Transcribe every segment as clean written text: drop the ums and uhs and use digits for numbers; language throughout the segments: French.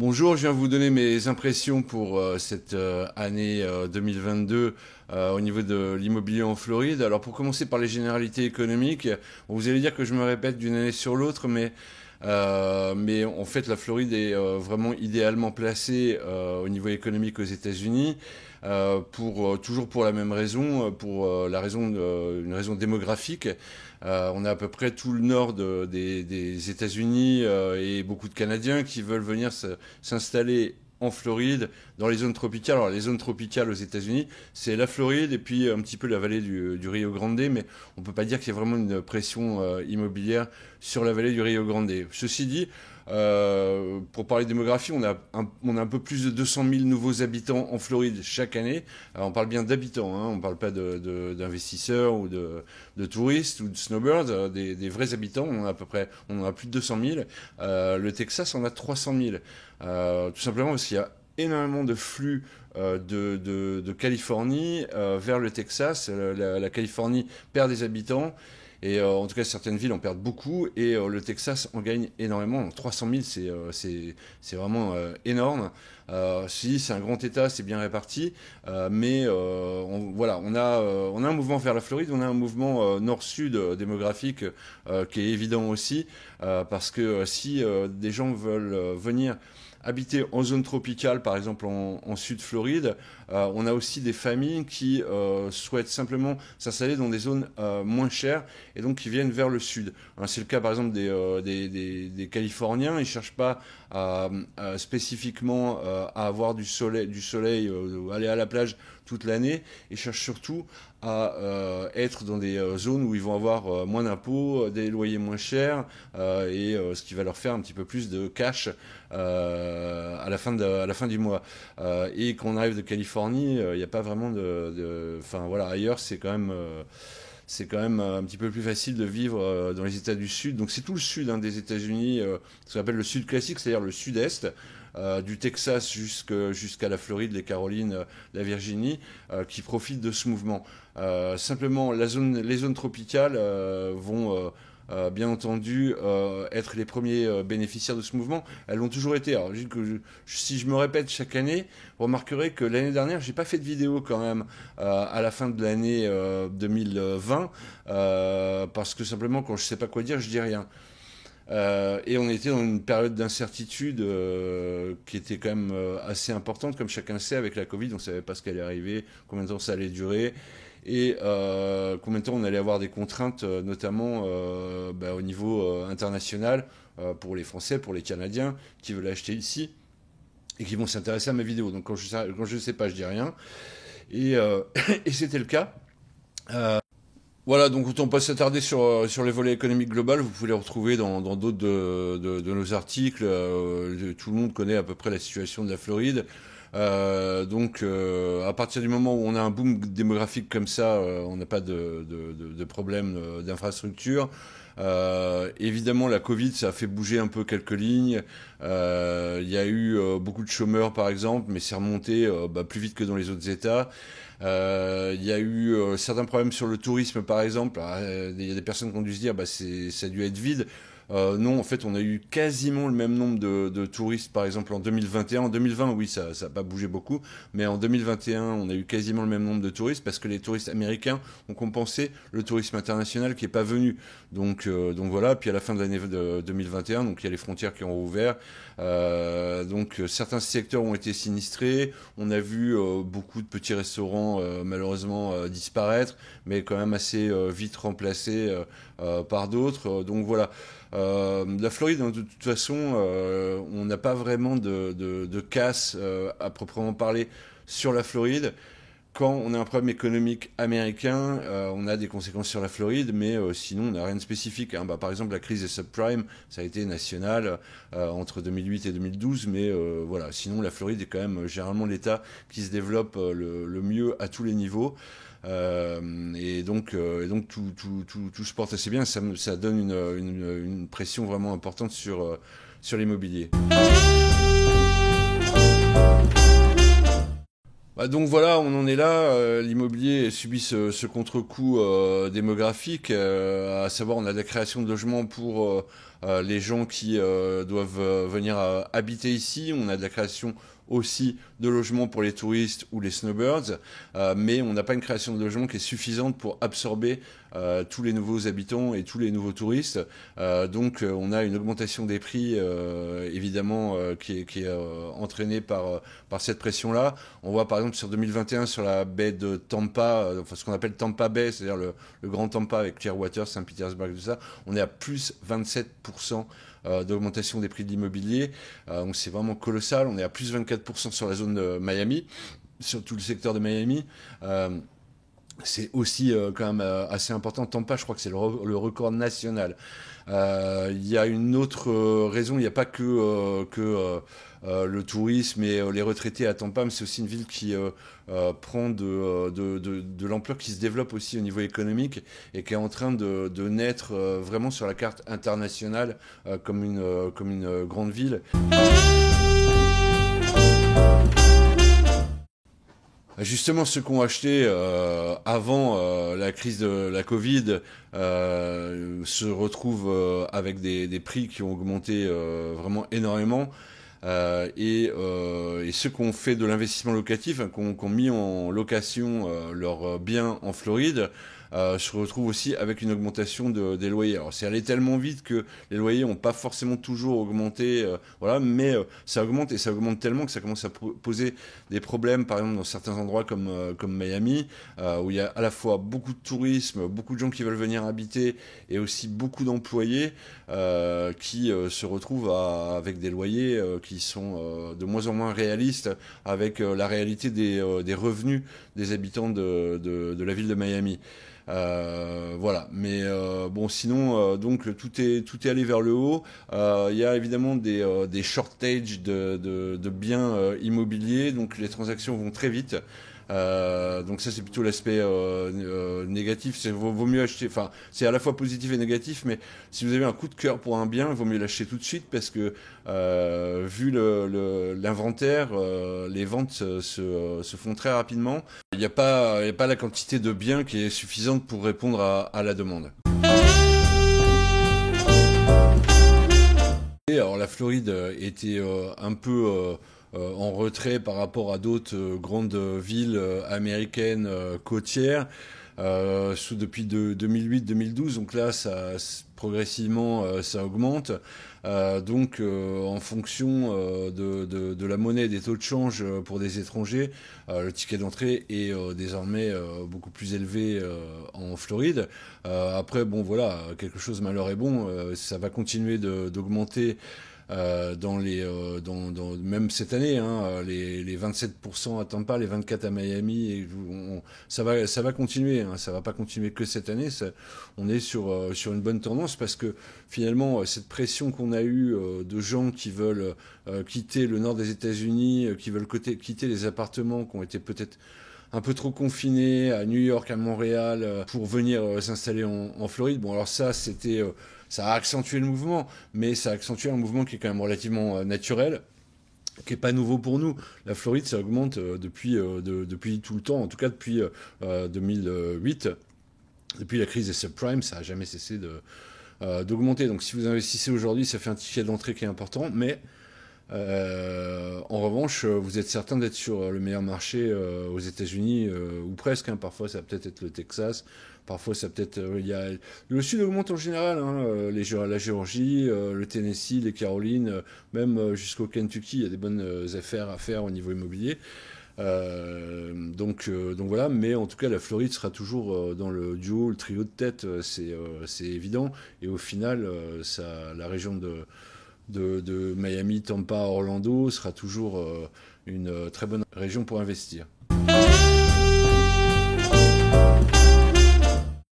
Bonjour, je viens vous donner mes impressions pour cette année 2022 au niveau de l'immobilier en Floride. Alors pour commencer par les généralités économiques, vous allez dire que je me répète d'une année sur l'autre, mais en fait la Floride est vraiment idéalement placée au niveau économique aux États-Unis. Toujours pour la même raison, une raison démographique. On a à peu près tout le nord des États-Unis et beaucoup de Canadiens qui veulent venir s'installer en Floride, dans les zones tropicales. Alors les zones tropicales aux États-Unis, c'est la Floride et puis un petit peu la vallée du Rio Grande, mais on peut pas dire qu'il y a vraiment une pression immobilière sur la vallée du Rio Grande. Ceci dit, pour parler démographie, on a un peu plus de 200 000 nouveaux habitants en Floride chaque année. Alors, on parle bien d'habitants, hein, on ne parle pas d'investisseurs ou de touristes ou de snowbirds, des vrais habitants. On en a plus de 200 000. Le Texas en a 300 000. Tout simplement parce qu'il y a énormément de flux de Californie vers le Texas. La Californie perd des habitants. Et en tout cas, certaines villes en perdent beaucoup et le Texas en gagne énormément. Donc 300 000, c'est vraiment énorme. Si c'est un grand État, c'est bien réparti, mais voilà, on a un mouvement vers la Floride, on a un mouvement nord-sud démographique qui est évident aussi, parce que si des gens veulent venir habiter en zone tropicale, par exemple en Sud-Floride, on a aussi des familles qui souhaitent simplement s'installer dans des zones moins chères et donc qui viennent vers le sud. Hein, c'est le cas par exemple des Californiens, ils ne cherchent pas spécifiquement à avoir du soleil aller à la plage toute l'année, ils cherchent surtout à être dans des zones où ils vont avoir moins d'impôts, des loyers moins chers et ce qui va leur faire un petit peu plus de cash à la fin du mois. Et quand on arrive de Californie, il n'y a pas vraiment enfin voilà, ailleurs c'est quand même un petit peu plus facile de vivre dans les États du Sud. Donc c'est tout le sud des États-Unis, ce qu'on appelle le sud classique, c'est-à-dire le sud-est, du Texas jusqu'à la Floride, les Carolines, la Virginie, qui profitent de ce mouvement. Simplement, les zones tropicales vont bien entendu être les premiers bénéficiaires de ce mouvement. Elles l'ont toujours été. Alors, si je me répète chaque année, vous remarquerez que l'année dernière, j'ai pas fait de vidéo quand même à la fin de l'année 2020 parce que simplement quand je sais pas quoi dire, je dis rien. Et on était dans une période d'incertitude qui était quand même assez importante, comme chacun sait, avec la Covid, on ne savait pas ce qui allait arriver, combien de temps ça allait durer, et combien de temps on allait avoir des contraintes, notamment au niveau international, pour les Français, pour les Canadiens, qui veulent acheter ici, et qui vont s'intéresser à ma vidéo. Donc quand je ne sais pas, je dis rien. Et, et c'était le cas. Voilà, donc autant pas s'attarder sur les volets économiques globales, vous pouvez les retrouver dans d'autres de nos articles. Tout le monde connaît à peu près la situation de la Floride. À partir du moment où on a un boom démographique comme ça, on n'a pas de problème d'infrastructure. Évidemment, la Covid, ça a fait bouger un peu quelques lignes. Il y a eu beaucoup de chômeurs, par exemple, mais c'est remonté plus vite que dans les autres États. Il y a eu certains problèmes sur le tourisme, par exemple. Il y a des personnes qui ont dû se dire, ça a dû être vide. Non, en fait, on a eu quasiment le même nombre de touristes, par exemple, en 2021. En 2020, oui, ça n'a pas bougé beaucoup, mais en 2021, on a eu quasiment le même nombre de touristes parce que les touristes américains ont compensé le tourisme international qui n'est pas venu. Donc voilà, puis à la fin de l'année 2021, donc il y a les frontières qui ont rouvert. Certains secteurs ont été sinistrés. On a vu beaucoup de petits restaurants malheureusement disparaître, mais quand même assez vite remplacés par d'autres. Donc voilà. La Floride, de toute façon, on n'a pas vraiment de casse à proprement parler sur la Floride. Quand on a un problème économique américain, on a des conséquences sur la Floride, mais sinon on n'a rien de spécifique. Hein. Par exemple, la crise des subprimes, ça a été national entre 2008 et 2012, mais voilà. Sinon, la Floride est quand même généralement l'État qui se développe le mieux à tous les niveaux. Et donc tout se porte assez bien. Ça donne une pression vraiment importante sur l'immobilier. Donc voilà, on en est là. L'immobilier subit ce contre-coup démographique, à savoir on a de la création de logements pour les gens qui doivent venir habiter ici. On a de la création aussi de logements pour les touristes ou les snowbirds, mais on n'a pas une création de logements qui est suffisante pour absorber tous les nouveaux habitants et tous les nouveaux touristes. Donc on a une augmentation des prix évidemment qui est entraînée par cette pression-là. On voit par exemple sur 2021 sur la baie de Tampa, enfin ce qu'on appelle Tampa Bay, c'est-à-dire le grand Tampa avec Clearwater, Saint-Pétersbourg, tout ça, on est à plus 27% d'augmentation des prix de l'immobilier. Donc c'est vraiment colossal. On est à plus 24% sur la zone de Miami, sur tout le secteur de Miami. C'est aussi quand même assez important. Tampa, je crois que c'est le record national. Il y a une autre raison. Il n'y a pas que le tourisme et les retraités à Tampa, mais c'est aussi une ville qui prend de l'ampleur, qui se développe aussi au niveau économique et qui est en train de naître vraiment sur la carte internationale comme une grande ville. Justement, ceux qui ont acheté avant la crise de la Covid se retrouvent avec des prix qui ont augmenté vraiment énormément. Et ceux qui ont fait de l'investissement locatif, hein, qui ont mis en location leurs biens en Floride, se retrouvent aussi avec une augmentation des loyers. Alors c'est allé tellement vite que les loyers n'ont pas forcément toujours augmenté, voilà, mais ça augmente et ça augmente tellement que ça commence à poser des problèmes, par exemple dans certains endroits comme Miami, où il y a à la fois beaucoup de tourisme, beaucoup de gens qui veulent venir habiter et aussi beaucoup d'employés qui se retrouvent avec des loyers qui sont de moins en moins réalistes avec la réalité des revenus des habitants de la ville de Miami. Voilà, mais bon, sinon donc tout est allé vers le haut. Il y a évidemment des shortages de biens immobiliers, donc les transactions vont très vite. Donc ça c'est plutôt l'aspect négatif. Vaut mieux acheter. Enfin, c'est à la fois positif et négatif, mais si vous avez un coup de cœur pour un bien, il vaut mieux l'acheter tout de suite parce que vu l'inventaire, les ventes se font très rapidement. Il n'y a pas la quantité de biens qui est suffisante pour répondre à la demande. Et alors la Floride était un peu en retrait par rapport à d'autres grandes villes américaines côtières depuis 2008-2012. Donc là, progressivement, ça augmente. Donc, en fonction de la monnaie et des taux de change pour des étrangers, le ticket d'entrée est désormais beaucoup plus élevé en Floride. Après, bon, voilà, quelque chose malheur est bon. Ça va continuer d'augmenter. Même cette année, hein, les 27% à Tampa, les 24% à Miami, et ça va continuer, hein, ça va pas continuer que cette année. On est sur une bonne tendance parce que finalement cette pression qu'on a eue de gens qui veulent quitter le nord des États-Unis, qui veulent quitter les appartements qui ont été peut-être un peu trop confinés à New York, à Montréal, pour venir s'installer en Floride. Bon, alors ça a accentué le mouvement, mais ça a accentué un mouvement qui est quand même relativement naturel, qui n'est pas nouveau pour nous. La Floride, ça augmente depuis tout le temps, en tout cas depuis 2008. Depuis la crise des subprimes, ça n'a jamais cessé d'augmenter. Donc si vous investissez aujourd'hui, ça fait un ticket d'entrée qui est important, mais en revanche, vous êtes certain d'être sur le meilleur marché aux États-Unis, ou presque, hein. Parfois, ça va peut-être être le Texas. Parfois, ça peut-être. Le Sud augmente en général, hein, la Géorgie, le Tennessee, les Carolines, même jusqu'au Kentucky, il y a des bonnes affaires à faire au niveau immobilier. Donc voilà, mais en tout cas, la Floride sera toujours dans le duo, le trio de tête, c'est évident. Et au final, la région de Miami, Tampa, Orlando sera toujours une très bonne région pour investir.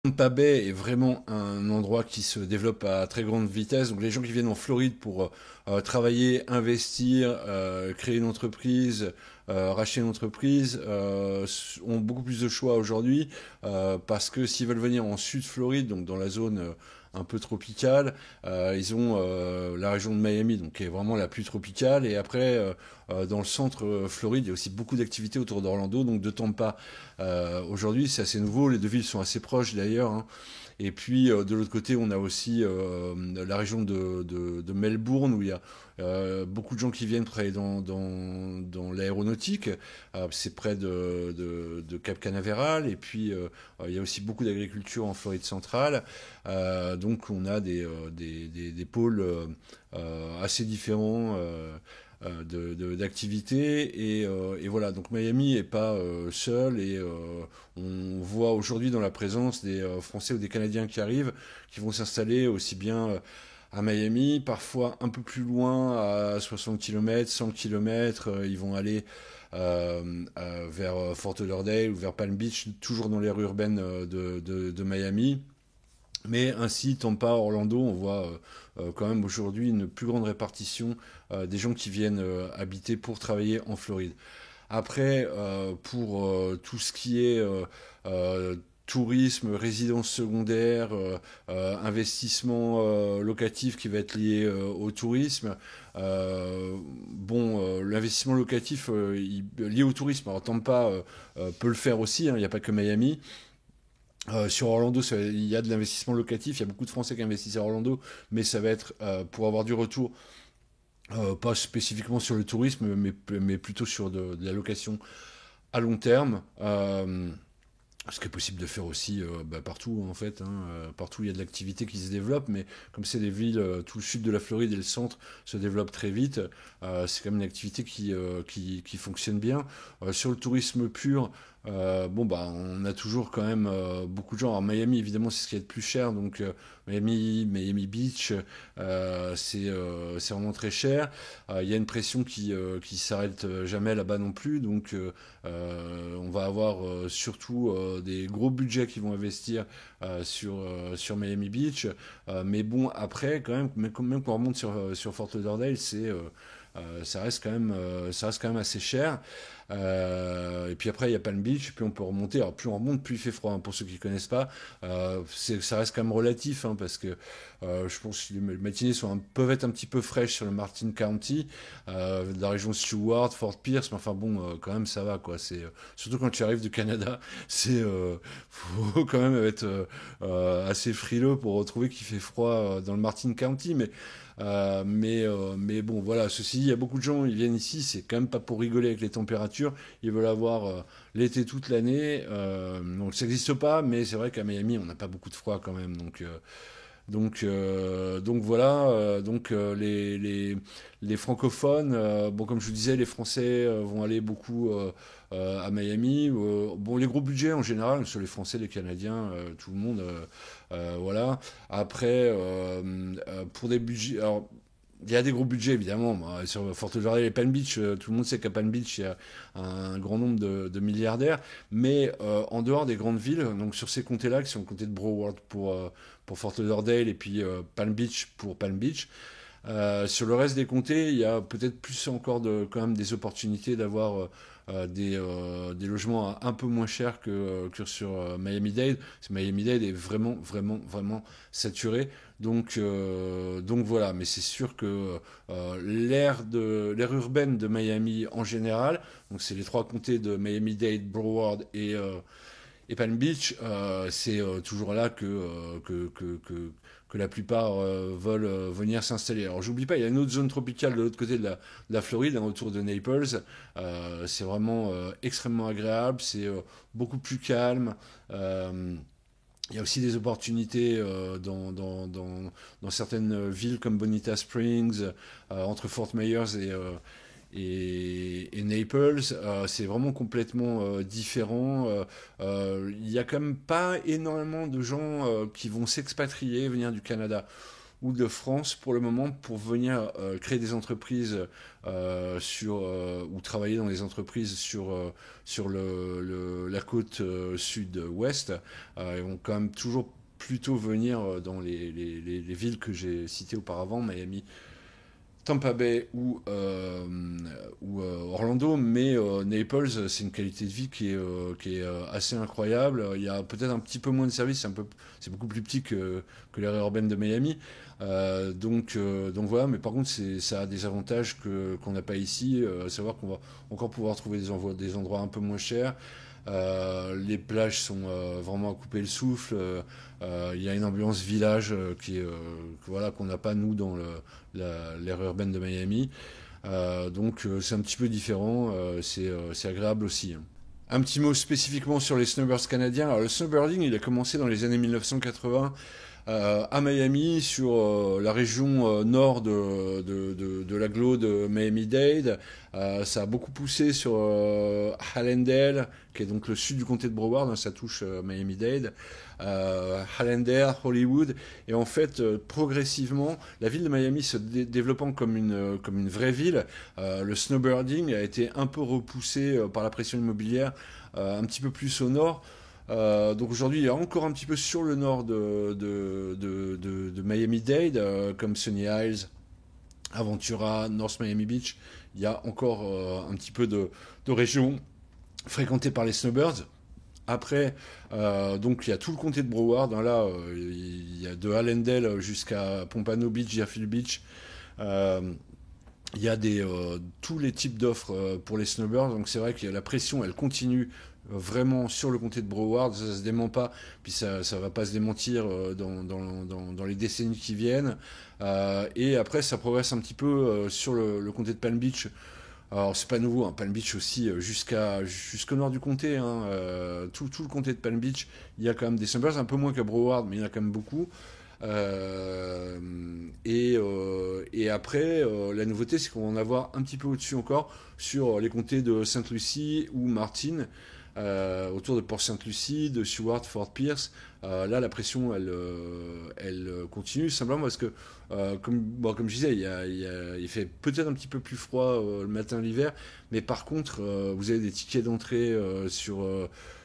Tampa Bay est vraiment un endroit qui se développe à très grande vitesse. Donc les gens qui viennent en Floride pour travailler, investir, créer une entreprise, racheter une entreprise, ont beaucoup plus de choix aujourd'hui parce que s'ils veulent venir en Sud Floride, donc dans la zone un peu tropicale, ils ont la région de Miami, donc qui est vraiment la plus tropicale, et après dans le centre Floride, il y a aussi beaucoup d'activités autour d'Orlando, donc de Tampa. Aujourd'hui, c'est assez nouveau, les deux villes sont assez proches d'ailleurs, hein. Et puis de l'autre côté, on a aussi la région de Melbourne où il y a beaucoup de gens qui viennent travailler dans l'aéronautique. C'est près de Cap Canaveral. Et puis il y a aussi beaucoup d'agriculture en Floride centrale. Donc on a des pôles assez différents. D'activités et voilà, donc Miami est pas seul et on voit aujourd'hui dans la présence des Français ou des Canadiens qui arrivent, qui vont s'installer aussi bien à Miami, parfois un peu plus loin, à 60 km, 100 km, ils vont aller vers Fort Lauderdale ou vers Palm Beach, toujours dans l'aire urbaine de Miami. Mais ainsi, Tampa, Orlando, on voit quand même aujourd'hui une plus grande répartition des gens qui viennent habiter pour travailler en Floride. Après, pour tout ce qui est tourisme, résidence secondaire, investissement locatif qui va être lié au tourisme. L'investissement locatif lié au tourisme, alors Tampa peut le faire aussi, hein, il n'y a pas que Miami. Sur Orlando, il y a de l'investissement locatif, il y a beaucoup de Français qui investissent à Orlando, mais ça va être pour avoir du retour, pas spécifiquement sur le tourisme, mais plutôt sur de la location à long terme. Ce qui est possible de faire aussi partout en fait, hein, partout il y a de l'activité qui se développe, mais comme c'est des villes, tout le sud de la Floride et le centre se développent très vite, c'est quand même une activité qui fonctionne bien. Sur le tourisme pur, on a toujours quand même beaucoup de gens. Alors Miami évidemment c'est ce qui est le plus cher, donc Miami Beach, c'est vraiment très cher. Il y a une pression qui s'arrête jamais là-bas non plus, donc on va avoir surtout des gros budgets qui vont investir sur Miami Beach. Mais bon, après, quand même quand on remonte sur Fort Lauderdale, ça reste quand même assez cher. Et puis après, il y a Palm Beach, et puis on peut remonter. Alors, plus on remonte, plus il fait froid, hein, pour ceux qui ne connaissent pas. Ça reste quand même relatif, hein, parce que je pense que les matinées peuvent être un petit peu fraîches sur le Martin County, de la région Stewart, Fort Pierce, mais enfin bon, quand même, ça va, quoi. Surtout quand tu arrives du Canada, faut quand même être assez frileux pour retrouver qu'il fait froid dans le Martin County, mais bon, voilà. Ceci dit, il y a beaucoup de gens, ils viennent ici, c'est quand même pas pour rigoler avec les températures. Ils veulent avoir l'été toute l'année. Donc ça n'existe pas, mais c'est vrai qu'à Miami, on n'a pas beaucoup de froid quand même. Donc voilà. Les francophones, comme je vous disais, les Français vont aller beaucoup à Miami. Les gros budgets en général, sur les Français, les Canadiens, tout le monde. Voilà. Après, pour des budgets. Alors, il y a des gros budgets évidemment. Sur Fort Lauderdale et Palm Beach, tout le monde sait qu'à Palm Beach, il y a un grand nombre de milliardaires. Mais en dehors des grandes villes, donc sur ces comtés-là, qui sont le comté de Broward pour Fort Lauderdale et puis Palm Beach pour Palm Beach, sur le reste des comtés, il y a peut-être plus encore quand même des opportunités d'avoir des logements un peu moins chers que sur Miami-Dade. Miami-Dade est vraiment, vraiment, vraiment saturé. Donc voilà, mais c'est sûr que l'aire urbaine de Miami en général, donc c'est les trois comtés de Miami-Dade, Broward et Palm Beach, c'est toujours là que la plupart veulent venir s'installer. Alors j'oublie pas, il y a une autre zone tropicale de l'autre côté de la Floride, hein, autour de Naples. C'est vraiment extrêmement agréable, c'est beaucoup plus calme. Il y a aussi des opportunités dans certaines villes comme Bonita Springs, entre Fort Myers et Naples. C'est vraiment complètement différent. Il y a quand même pas énormément de gens qui vont s'expatrier, venir du Canada ou de France pour le moment pour venir créer des entreprises ou travailler dans des entreprises sur la côte sud-ouest. Ils vont quand même toujours plutôt venir dans les villes que j'ai citées auparavant, Miami, Tampa Bay ou Orlando, mais Naples, c'est une qualité de vie qui est assez incroyable. Il y a peut-être un petit peu moins de services, c'est beaucoup plus petit que l'ère urbaine de Miami. Donc voilà, mais par contre, ça a des avantages qu'on n'a pas ici, à savoir qu'on va encore pouvoir trouver des endroits un peu moins chers. Les plages sont vraiment à couper le souffle. Il y a une ambiance village voilà, qu'on n'a pas nous dans l'aire urbaine de Miami. Donc c'est un petit peu différent. C'est agréable aussi, hein. Un petit mot spécifiquement sur les snowbirds canadiens. Alors, le snowbirding, il a commencé dans les années 1980 à Miami, sur la région nord de l'agglo de Miami-Dade. Ça a beaucoup poussé sur Hallandale, qui est donc le sud du comté de Broward, hein, ça touche Miami-Dade, Hallandale, Hollywood. Et en fait, progressivement, la ville de Miami se développant comme une vraie ville, le snowbirding a été un peu repoussé par la pression immobilière un petit peu plus au nord. Donc aujourd'hui, il y a encore un petit peu sur le nord de Miami-Dade, comme Sunny Isles, Aventura, North Miami Beach. Il y a encore un petit peu de régions fréquentées par les snowbirds. Après, donc il y a tout le comté de Broward, hein, là, il y a de Hallandale jusqu'à Pompano Beach, Deerfield Beach. Euh, il y a tous les types d'offres pour les snowbirds, donc c'est vrai que la pression, elle continue vraiment sur le comté de Broward, ça se dément pas, puis ça va pas se démentir dans les décennies qui viennent. Et après, ça progresse un petit peu sur le comté de Palm Beach. Alors c'est pas nouveau, hein, Palm Beach aussi, jusqu'au nord du comté, hein, tout le comté de Palm Beach, il y a quand même des snowbirds, un peu moins qu'à Broward, mais il y en a quand même beaucoup. Et après, la nouveauté, c'est qu'on va en avoir un petit peu au-dessus encore sur les comtés de Sainte-Lucie ou Martin, autour de Port-Sainte-Lucie, de Seward, Fort Pierce. Là, la pression, elle continue, simplement parce que, comme je disais, il fait peut-être un petit peu plus froid le matin, l'hiver, mais par contre, vous avez des tickets d'entrée sur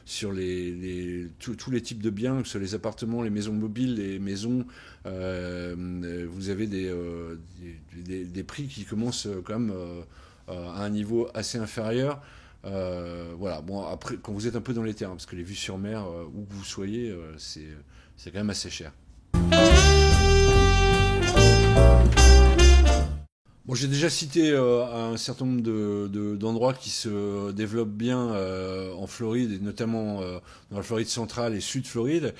tous les types de biens, que ce soit les appartements, les maisons mobiles, les maisons. Vous avez des prix qui commencent quand même à un niveau assez inférieur. Voilà, bon, après, quand vous êtes un peu dans les terrains, parce que les vues sur mer, où que vous soyez, c'est quand même assez cher. Bon, j'ai déjà cité un certain nombre d'endroits qui se développent bien en Floride, et notamment dans la Floride centrale et sud Floride.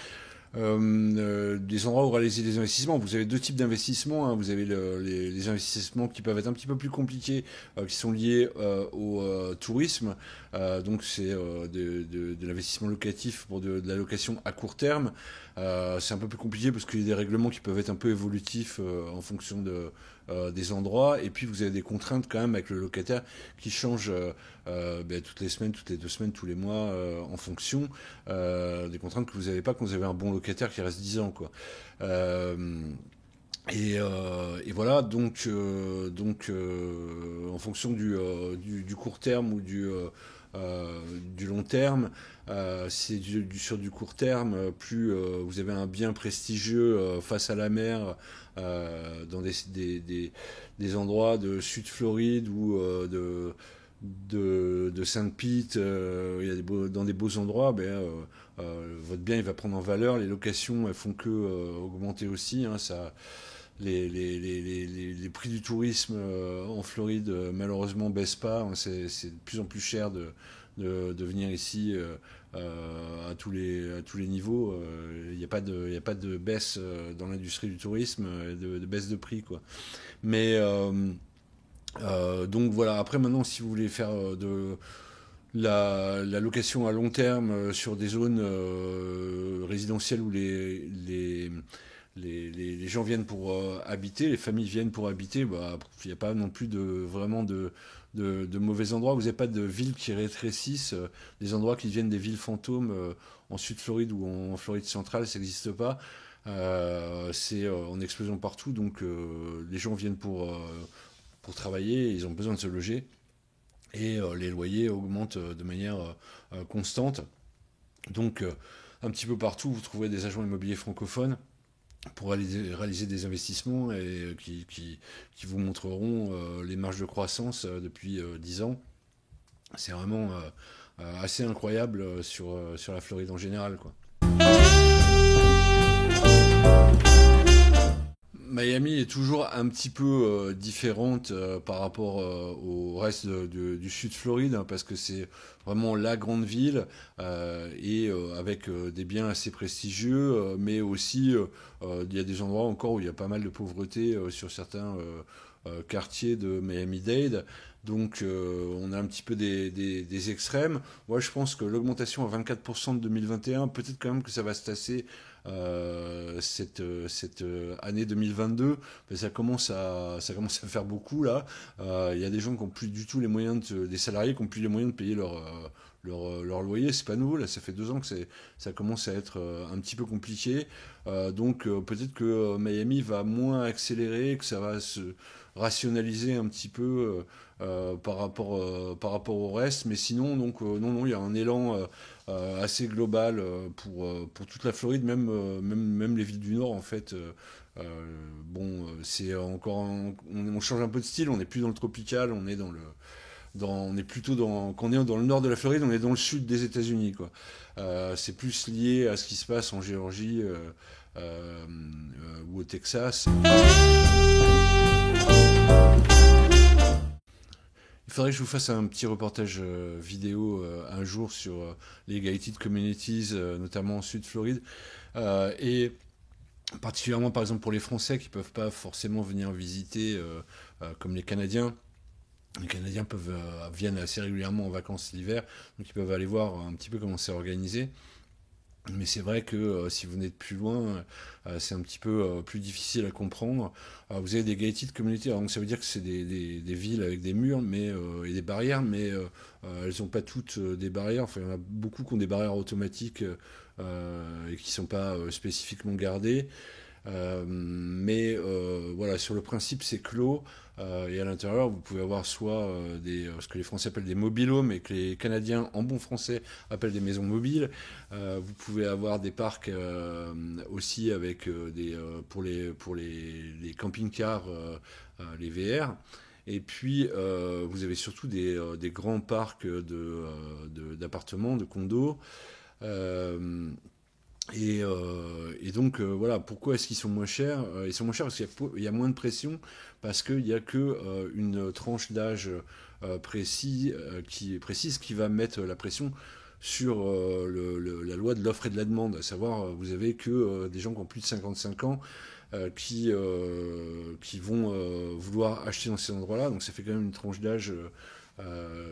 Des endroits où réaliser des investissements. Vous avez deux types d'investissements, hein. Vous avez les investissements qui peuvent être un petit peu plus compliqués, qui sont liés au tourisme. Donc c'est de l'investissement locatif pour de la location à court terme. C'est un peu plus compliqué parce qu'il y a des règlements qui peuvent être un peu évolutifs en fonction des endroits. Et puis vous avez des contraintes quand même avec le locataire qui changent toutes les semaines, toutes les 2 semaines, tous les mois en fonction des contraintes que vous n'avez pas quand vous avez un bon locataire qui reste 10 ans, quoi. Et voilà, donc en fonction du court terme ou du long terme, c'est sur du court terme, plus vous avez un bien prestigieux face à la mer, dans des endroits de Sud Floride ou de Saint-Pete, dans des beaux endroits, votre bien il va prendre en valeur, les locations elles font que augmenter aussi, hein, ça. Les prix du tourisme en Floride malheureusement baissent pas, hein. C'est de plus en plus cher de venir ici à tous les niveaux. Il n'y a pas de baisse dans l'industrie du tourisme, de baisse de prix, quoi. Mais donc voilà, après maintenant si vous voulez faire de la location à long terme sur des zones résidentielles où les gens viennent pour habiter, les familles viennent pour habiter, il n'y a pas non plus vraiment de mauvais endroits. Vous n'avez pas de villes qui rétrécissent, des endroits qui deviennent des villes fantômes en Sud-Floride ou en Floride centrale, ça n'existe pas. C'est en explosion partout, donc les gens viennent pour travailler, ils ont besoin de se loger, et les loyers augmentent de manière constante. Donc un petit peu partout, vous trouverez des agents immobiliers francophones pour réaliser des investissements et qui vous montreront les marges de croissance depuis 10 ans. C'est vraiment assez incroyable sur la Floride en général, quoi. Miami est toujours un petit peu différente par rapport au reste du sud Floride, hein, parce que c'est vraiment la grande ville et avec des biens assez prestigieux, mais aussi il y a des endroits encore où il y a pas mal de pauvreté sur certains quartiers de Miami-Dade. Donc on a un petit peu des extrêmes. Moi je pense que l'augmentation à 24% de 2021, peut-être quand même que ça va se tasser cette année 2022, mais ça commence à faire beaucoup là. Il y a des gens qui n'ont plus du tout les moyens, des salariés qui n'ont plus les moyens de payer leur loyer. C'est pas nouveau, là, ça fait 2 ans que ça commence à être un petit peu compliqué. Donc peut-être que Miami va moins accélérer, que ça va se rationaliser un petit peu par rapport au reste. Mais sinon, donc, non, il y a un élan assez global pour toute la Floride, même les villes du Nord, en fait. Bon, c'est encore on change un peu de style, on n'est plus dans le tropical, on est on est plutôt quand on est dans le nord de la Floride, on est dans le sud des États-Unis, quoi. C'est plus lié à ce qui se passe en Géorgie ou au Texas. Il faudrait que je vous fasse un petit reportage vidéo un jour sur les gated communities, notamment en Sud-Floride. Et particulièrement, par exemple, pour les Français qui ne peuvent pas forcément venir visiter, comme les Canadiens. Les Canadiens viennent assez régulièrement en vacances l'hiver, donc ils peuvent aller voir un petit peu comment c'est organisé. Mais c'est vrai que si vous venez de plus loin, c'est un petit peu plus difficile à comprendre. Vous avez des gated communities, alors donc ça veut dire que c'est des villes avec des murs et des barrières, mais elles n'ont pas toutes des barrières. Enfin, il y en a beaucoup qui ont des barrières automatiques et qui ne sont pas spécifiquement gardées. Mais voilà, sur le principe, c'est clos. Et à l'intérieur, vous pouvez avoir soit ce que les Français appellent des mobilhomes et que les Canadiens, en bon français, appellent des maisons mobiles. Vous pouvez avoir des parcs aussi avec pour les camping-cars, les VR. Et puis, vous avez surtout des grands parcs d'appartements, de condos. Euh, et donc, voilà, pourquoi est-ce qu'ils sont moins chers? Ils sont moins chers parce qu'il y a moins de pression, parce qu'il n'y a que une tranche d'âge précise qui va mettre la pression sur la loi de l'offre et de la demande. À savoir, vous avez que des gens qui ont plus de 55 ans qui vont vouloir acheter dans ces endroits-là. Donc ça fait quand même une tranche d'âge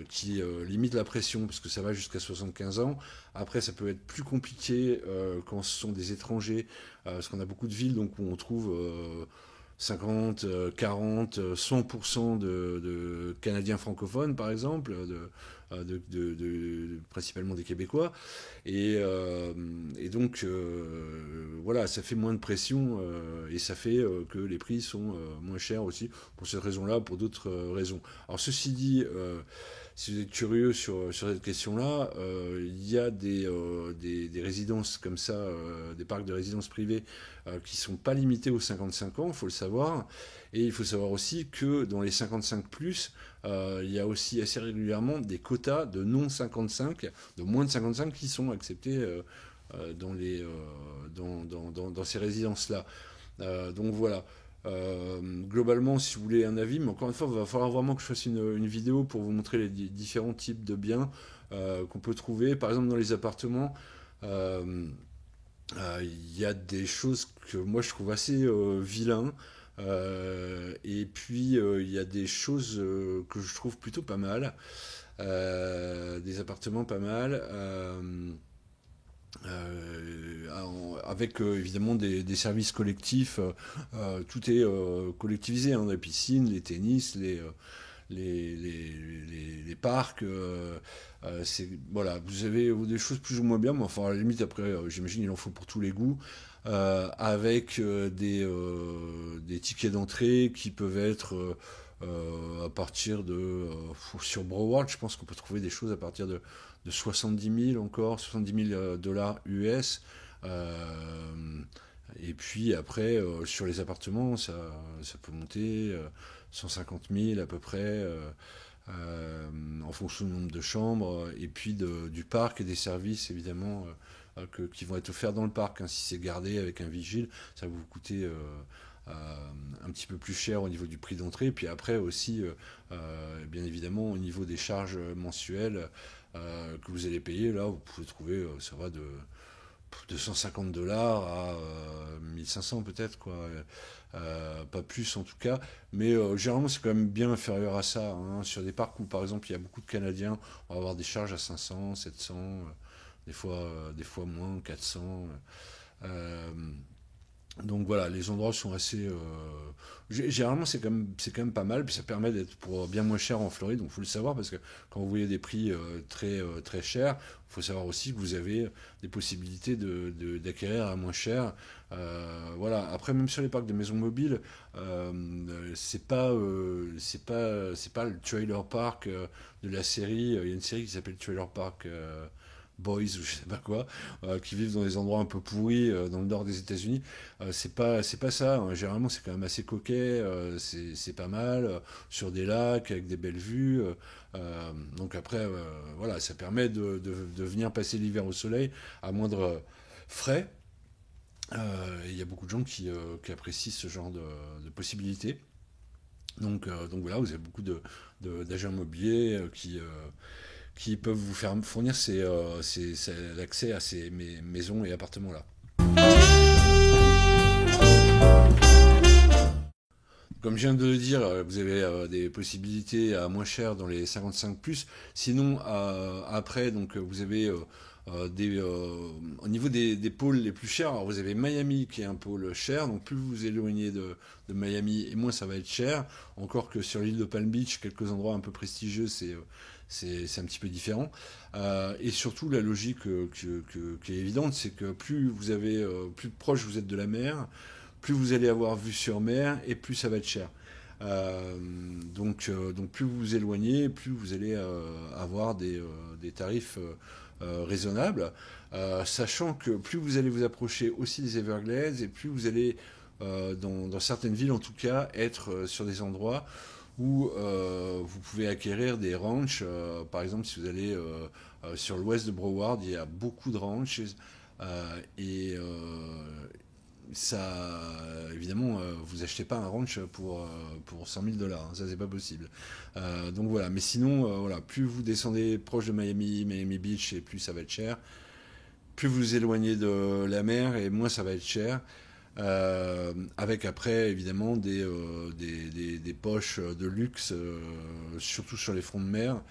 qui limite la pression, parce que ça va jusqu'à 75 ans. Après, ça peut être plus compliqué quand ce sont des étrangers, parce qu'on a beaucoup de villes donc, où on trouve 50, 40, 100% de Canadiens francophones, par exemple, principalement des Québécois. Et donc, voilà, ça fait moins de pression et ça fait que les prix sont moins chers aussi pour cette raison-là, pour d'autres raisons. Alors, ceci dit, si vous êtes curieux sur cette question-là, il y a des résidences comme ça, des parcs de résidences privées qui ne sont pas limités aux 55 ans, il faut le savoir. Et il faut savoir aussi que dans les 55 plus, il y a aussi assez régulièrement des quotas de non 55, de moins de 55 qui sont acceptés dans ces résidences-là. Donc voilà. Globalement, si vous voulez un avis, mais encore une fois, il va falloir vraiment que je fasse une vidéo pour vous montrer les différents types de biens qu'on peut trouver. Par exemple, dans les appartements, euh, il y a des choses que moi je trouve assez vilains. Et puis il y a des choses que je trouve plutôt pas mal. Des appartements pas mal. Avec évidemment des services collectifs. Tout est collectivisé, hein, les piscines, les tennis, les parcs. Voilà, vous avez des choses plus ou moins bien, mais enfin à la limite après, j'imagine il en faut pour tous les goûts. Avec des tickets d'entrée qui peuvent être à partir sur Broward, je pense qu'on peut trouver des choses à partir de 70 000 encore, 70 000 dollars US. Et puis après, sur les appartements, ça peut monter 150 000 à peu près, en fonction du nombre de chambres, et puis du parc et des services évidemment qui vont être offerts dans le parc, hein. Si c'est gardé avec un vigile, ça va vous coûter un petit peu plus cher au niveau du prix d'entrée. Puis après aussi, bien évidemment, au niveau des charges mensuelles que vous allez payer, là, vous pouvez trouver, ça va de 250 $ à 1500 peut-être, quoi. Pas plus en tout cas, mais généralement c'est quand même bien inférieur à ça, hein. Sur des parcs où par exemple il y a beaucoup de Canadiens, on va avoir des charges à 500, 700, des fois moins, 400. Euh, donc voilà, les endroits sont assez. Généralement, c'est quand même pas mal, puis ça permet d'être pour bien moins cher en Floride. Donc il faut le savoir parce que quand vous voyez des prix très chers, il faut savoir aussi que vous avez des possibilités d'acquérir à moins cher. Voilà. Après, même sur les parcs de maisons mobiles, c'est pas le trailer park de la série. Il y a une série qui s'appelle Trailer Park. Boys ou je sais pas quoi, qui vivent dans des endroits un peu pourris dans le nord des États-Unis. C'est pas ça, hein. Généralement, c'est quand même assez coquet, c'est pas mal, sur des lacs avec des belles vues. Donc après, voilà, ça permet de venir passer l'hiver au soleil à moindre frais. Il y a beaucoup de gens qui apprécient ce genre de possibilités. Donc voilà, vous avez beaucoup d'agents immobiliers qui peuvent vous faire fournir l'accès à ces maisons et appartements-là. Comme je viens de le dire, vous avez des possibilités à moins cher dans les 55 plus. Sinon, après, donc vous avez au niveau des pôles les plus chers, alors vous avez Miami qui est un pôle cher, donc plus vous vous éloignez de Miami et moins ça va être cher. Encore que sur l'île de Palm Beach, quelques endroits un peu prestigieux, c'est un petit peu différent. Et surtout, la logique qui est évidente, c'est que plus proche vous êtes de la mer, plus vous allez avoir vue sur mer et plus ça va être cher. Donc plus vous vous éloignez, plus vous allez avoir des tarifs raisonnables, sachant que plus vous allez vous approcher aussi des Everglades et plus vous allez, dans certaines villes en tout cas, être sur des endroits où vous pouvez acquérir des ranchs. Par exemple, si vous allez sur l'ouest de Broward, il y a beaucoup de ranchs. Et ça, évidemment, vous achetez pas un ranch pour 100 000 $, hein, ça c'est pas possible. Donc voilà, mais sinon, voilà, plus vous descendez proche de Miami Beach, et plus ça va être cher. Plus vous vous éloignez de la mer, et moins ça va être cher. Avec après, évidemment, des poches de luxe, surtout sur les fronts de mer.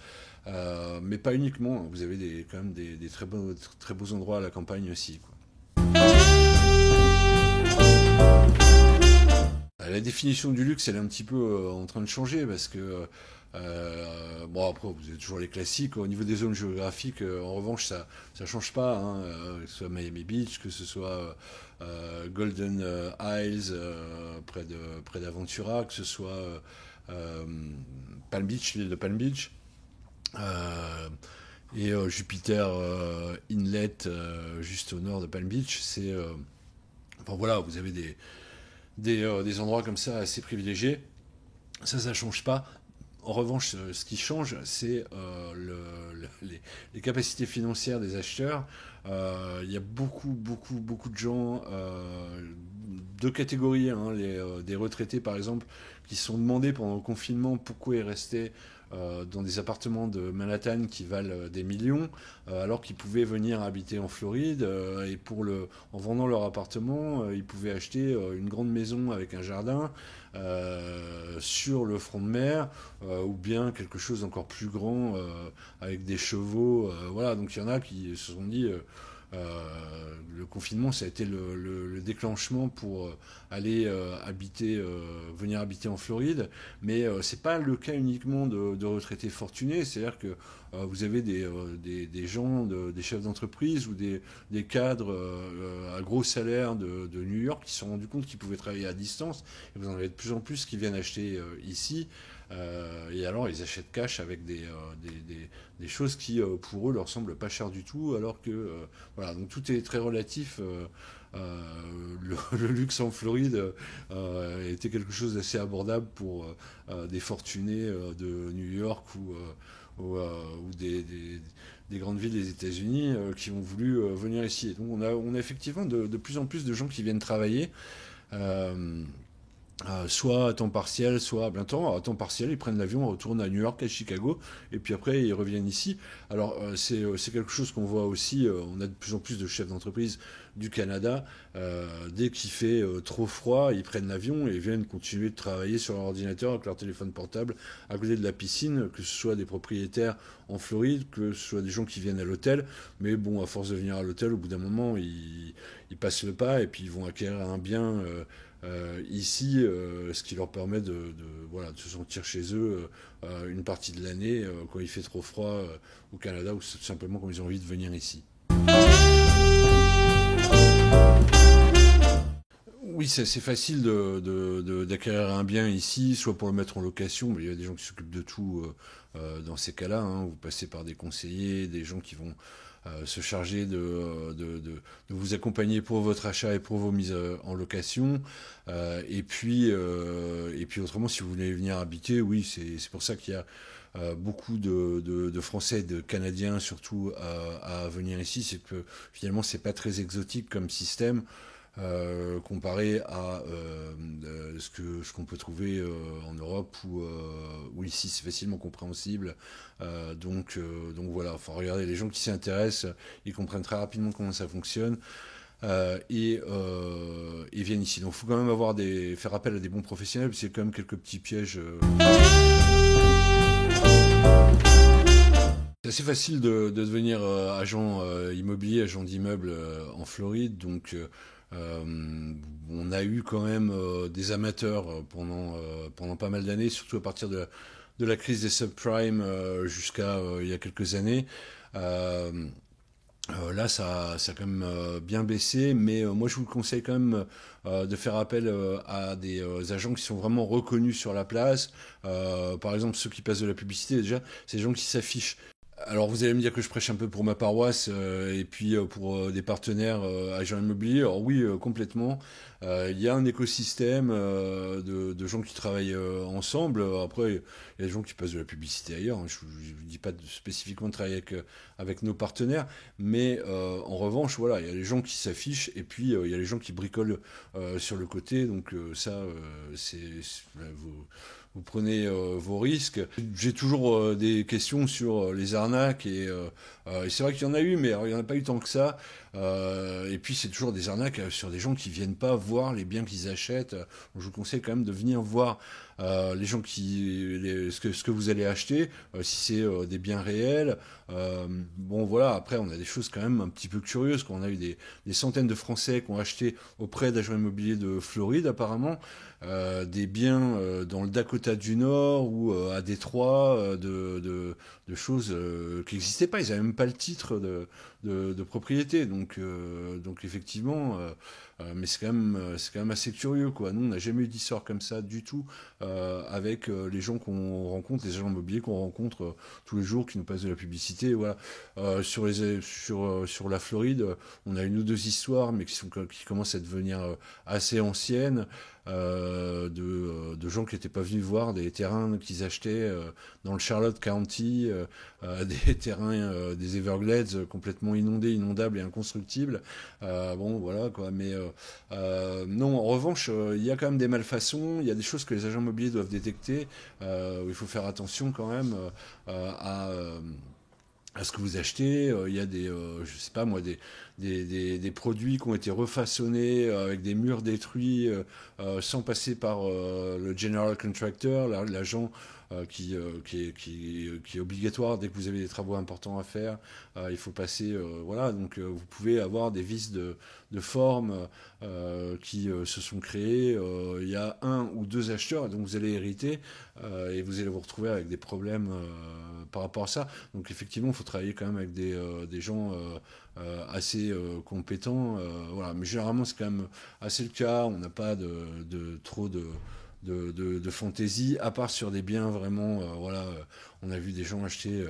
Mais pas uniquement, vous avez quand même des très beaux endroits à la campagne aussi, quoi. La définition du luxe, elle est un petit peu en train de changer parce que, bon, après, vous avez toujours les classiques. Au niveau des zones géographiques, en revanche, ça change pas, hein, que ce soit Miami Beach, que ce soit Golden Isles, près d'Aventura, que ce soit euh, Palm Beach, l'île de Palm Beach, et Jupiter Inlet, juste au nord de Palm Beach. Enfin voilà, vous avez des endroits comme ça assez privilégiés. Ça change pas. En revanche, ce qui change, c'est les capacités financières des acheteurs. Il y a beaucoup de gens, deux catégories, hein, des retraités par exemple, qui se sont demandés pendant le confinement pourquoi ils restaient dans des appartements de Manhattan qui valent des millions, alors qu'ils pouvaient venir habiter en Floride, et en vendant leur appartement, ils pouvaient acheter une grande maison avec un jardin sur le front de mer, ou bien quelque chose d'encore plus grand avec des chevaux. Voilà, donc il y en a qui se sont dit le confinement, ça a été le déclenchement pour venir habiter en Floride. Mais c'est pas le cas uniquement de retraités fortunés. C'est-à-dire que vous avez des gens, des chefs d'entreprise ou des cadres à gros salaires de New York qui se sont rendus compte qu'ils pouvaient travailler à distance. Et vous en avez de plus en plus qui viennent acheter ici. Et alors ils achètent cash avec des choses qui pour eux leur semblent pas chères du tout, alors que voilà, donc tout est très relatif. Le luxe en Floride était quelque chose d'assez abordable pour des fortunés de New York ou des grandes villes des États-Unis qui ont voulu venir ici. Et donc on a effectivement de plus en plus de gens qui viennent travailler. Euh, soit à temps partiel, soit à plein temps. Alors, à temps partiel, ils prennent l'avion, retournent à New York, à Chicago, et puis après, ils reviennent ici. Alors, c'est quelque chose qu'on voit aussi. On a de plus en plus de chefs d'entreprise du Canada. Dès qu'il fait trop froid, ils prennent l'avion et viennent continuer de travailler sur leur ordinateur avec leur téléphone portable à côté de la piscine, que ce soit des propriétaires en Floride, que ce soit des gens qui viennent à l'hôtel. Mais bon, à force de venir à l'hôtel, au bout d'un moment, ils passent le pas et puis ils vont acquérir un bien ici, ce qui leur permet voilà, de se sentir chez eux une partie de l'année quand il fait trop froid au Canada ou tout simplement quand ils ont envie de venir ici. Oui, c'est facile d'acquérir un bien ici, soit pour le mettre en location, mais il y a des gens qui s'occupent de tout dans ces cas-là, hein. Vous passez par des conseillers, des gens qui vont se charger de vous accompagner pour votre achat et pour vos mises en location. Et puis autrement, si vous voulez venir habiter, oui, c'est pour ça qu'il y a beaucoup de Français, de Canadiens surtout à venir ici. C'est que finalement, c'est pas très exotique comme système comparé à ce qu'on peut trouver en Europe ou ici c'est facilement compréhensible. Donc voilà, enfin regardez, les gens qui s'y intéressent, ils comprennent très rapidement comment ça fonctionne. Et viennent ici. Donc il faut quand même faire appel à des bons professionnels, parce qu'il y a quand même quelques petits pièges. C'est assez facile de devenir agent immobilier, agent d'immeuble en Floride. Donc, on a eu quand même des amateurs pendant pas mal d'années, surtout à partir de la crise des subprimes jusqu'à il y a quelques années. Euh, Là, ça a quand même bien baissé, mais moi, je vous conseille quand même de faire appel à des agents qui sont vraiment reconnus sur la place. Par exemple, ceux qui passent de la publicité, déjà, c'est des gens qui s'affichent. Alors vous allez me dire que je prêche un peu pour ma paroisse et puis pour des partenaires agents immobiliers. Alors oui, complètement. Il y a un écosystème de gens qui travaillent ensemble. Après, il y a des gens qui passent de la publicité ailleurs, hein. Je ne vous dis pas spécifiquement de travailler avec nos partenaires, mais en revanche, voilà, il y a les gens qui s'affichent et puis il y a les gens qui bricolent sur le côté. Donc ça, vous prenez vos risques. J'ai toujours des questions sur les arnaques et c'est vrai qu'il y en a eu, mais alors, il n'y en a pas eu tant que ça. Et puis c'est toujours des arnaques sur des gens qui viennent pas voir les biens qu'ils achètent. Je vous conseille quand même de venir voir les gens ce que vous allez acheter, si c'est des biens réels. Bon voilà, après on a des choses quand même un petit peu curieuses. Quand on a eu des centaines de Français qui ont acheté auprès d'agents immobiliers de Floride apparemment des biens dans le Dakota du Nord ou à Détroit de choses qui n'existaient pas. Ils n'avaient même pas le titre de propriété. Donc effectivement, mais c'est quand même assez curieux, quoi. Nous, on n'a jamais eu d'histoire comme ça du tout avec les gens qu'on rencontre, les agents immobiliers qu'on rencontre tous les jours, qui nous passent de la publicité. Et voilà. Sur la Floride, on a une ou deux histoires, mais qui commencent à devenir assez anciennes. De gens qui n'étaient pas venus voir des terrains qu'ils achetaient dans le Charlotte County, des terrains des Everglades complètement inondés, inondables et inconstructibles. Bon, voilà quoi. Mais non, en revanche, il y a quand même des malfaçons. Il y a des choses que les agents immobiliers doivent détecter. Où il faut faire attention quand même à ce que vous achetez. Il y a je sais pas moi, des produits qui ont été refaçonnés avec des murs détruits sans passer par le general contractor, l'agent qui est obligatoire dès que vous avez des travaux importants à faire. Il faut passer, voilà, donc vous pouvez avoir des vices de forme qui se sont créés. Il y a un ou deux acheteurs, donc vous allez hériter et vous allez vous retrouver avec des problèmes par rapport à ça. Donc effectivement, il faut travailler quand même avec des gens assez compétents. Voilà. Mais généralement, c'est quand même assez le cas. On n'a pas trop de fantaisie, à part sur des biens vraiment. Voilà, on a vu des gens acheter.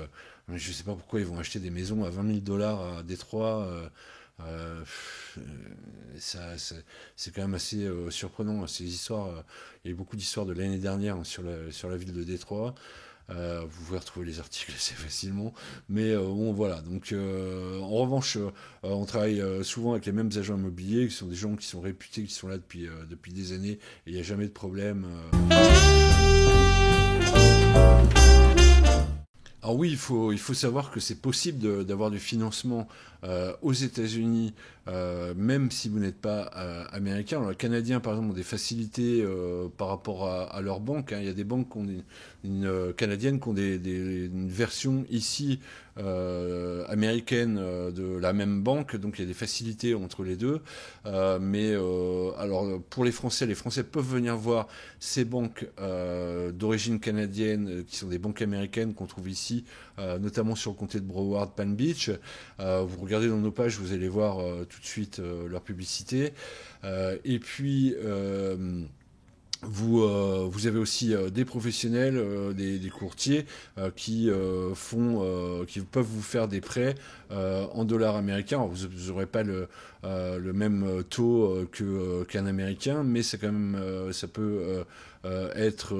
Je ne sais pas pourquoi ils vont acheter des maisons à 20 000 dollars à Détroit. Euh, c'est quand même assez surprenant ces histoires. Il y a eu beaucoup d'histoires de l'année dernière hein, sur la ville de Détroit. Vous pouvez retrouver les articles assez facilement. Mais bon, voilà. Donc, en revanche, on travaille souvent avec les mêmes agents immobiliers, qui sont des gens qui sont réputés, qui sont là depuis des années, et il n'y a jamais de problème. Alors oui, il faut savoir que c'est possible d'avoir du financement aux États-Unis, même si vous n'êtes pas américain. Alors, les Canadiens, par exemple, ont des facilités par rapport à leurs banques, hein. Il y a des banques qui ont canadiennes qui ont une version ici américaine de la même banque, donc il y a des facilités entre les deux. Alors pour les Français peuvent venir voir ces banques d'origine canadienne, qui sont des banques américaines qu'on trouve ici, notamment sur le comté de Broward, Palm Beach. Vous regardez dans nos pages, vous allez voir tout de suite leur publicité. Et puis vous avez aussi des professionnels, des courtiers qui peuvent vous faire des prêts en dollars américains. Alors, vous n'aurez pas le même taux qu'un Américain, mais c'est quand même, ça peut être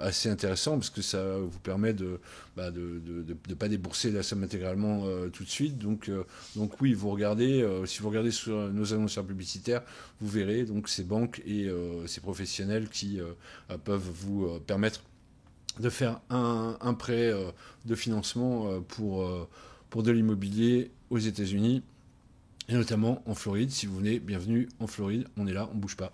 assez intéressant parce que ça vous permet de pas débourser la somme intégralement tout de suite. Donc oui, vous regardez, si vous regardez sur nos annonceurs publicitaires, vous verrez donc ces banques et ces professionnels qui peuvent vous permettre de faire un prêt de financement pour de l'immobilier aux États-Unis et notamment en Floride. Si vous venez, bienvenue en Floride, on est là, on bouge pas.